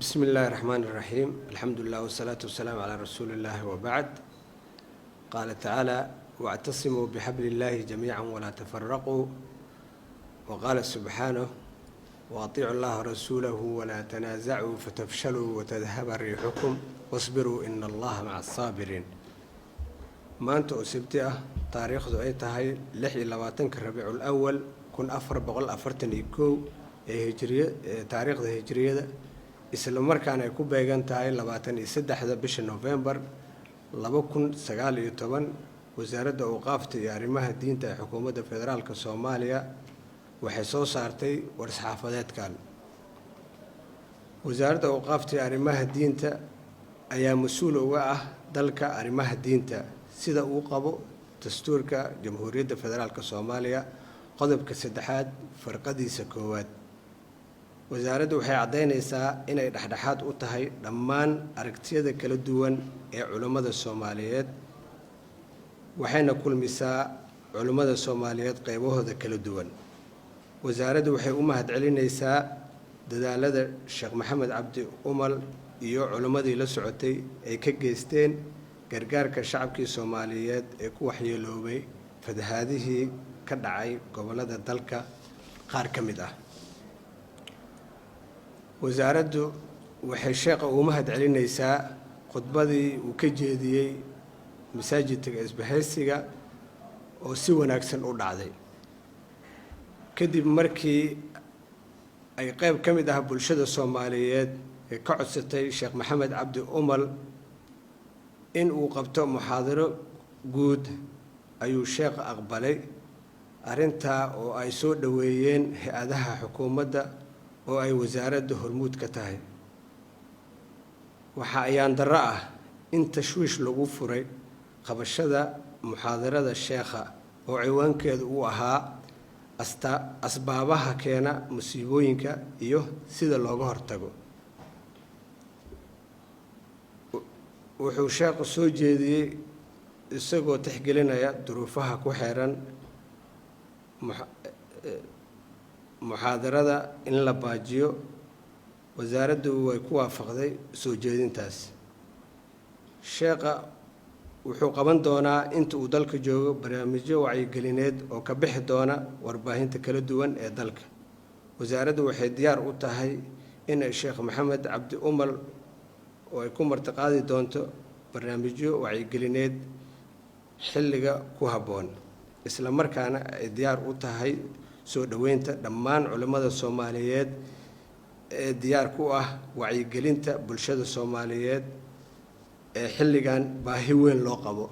بسم الله الرحمن الرحيم. الحمد لله والصلاة والسلام على رسول الله وبعد. قال تعالى: واعتصموا بحبل الله جميعا ولا تفرقوا. وقال سبحانه: واطيعوا الله ورسوله ولا تنازعوا فتفشلوا وتذهب ريحكم واصبروا إن الله مع الصابرين. maanta oo sabti ah taariikhdu ay tahay 26 Rabiicul Awwal 1441 taariikhda hijriyada isla markaana ay ku beegan tahay 23 bisha November 2019 wasaaradda awqaafta iyo arrimaha diinta ee xukuumadda federaalka Soomaaliya waxay soo saartay war-saxaafadeedkan. wasaaradda awqaafta iyo arrimaha diinta ayaa mas'uul uga ah dalka arrimaha diinta sida uu qabo dastuurka Jamhuuriyadda Federaalka Soomaaliya qodobka 3 farqadiisa koowaad. wasaaraddu waxay cadeynaysaa inay dhexdhexaad u tahay dhammaan aragtiyada kala duwan ee culimada Soomaaliyeed waxayna kulmisaa culimada Soomaaliyeed qaybahooda kala duwan. wasaaraddu waxay u mahadcelinaysaa dadaalada Sheekh Maxamed Cabdi Umal iyo culimadii la socotay ay ka geysteen gargaarka shacabkii Soomaaliyeed ee ku waxyeeloobay fatahaadihii ka dhacay gobolada dalka qaar ka mid ah. wasaaraddu waxay sheekha u mahadcelinaysaa khudbadii uu ka jeediyay masaajidka Isbahaysiga oo si wanaagsan u dhacday kadib markii ay qayb ka mid ah bulshada Soomaaliyeed ee ka codsatay Sheekh Maxamed Cabdi Umal in uu qabto muxaadaro guud ayuu sheekha aqbalay arinta oo ay soo dhaweeyeen hay'adaha xukuumadda oo ay wasaaradda hormuud ka tahay. waxa ayaan darro ah in tashwiish lagu furay qabashada muxaadarada sheekha oo ciwaankeedu uu ahaa asbaabaha keena musiibooyinka iyo sida looga hortago. wuxuu sheekhu soo jeediyay isagoo tixgelinaya duruufaha ku xeeran muxaadarada in la baajiyo. wasaaraddu way ku waafaqday soo jeedintaas. sheekha wuxuu qaban doonaa inta uu dalka joogo barnaamijyo wacyigelineed oo ka bixi doona warbaahinta kala duwan ee dalka. wasaaraddu waxay diyaar u tahay in Sheekh Maxamed Cabdi Umal oo ay ku martiqaadi doonto barnaamijyo wacyigelineed xilliga ku habboon isla markaana ay diyaar u tahay soo dhaweynta dhammaan culimada Soomaaliyeed ee diyaar ku ah wacyigelinta bulshada Soomaaliyeed ee xilligan baahi weyn loo qabo.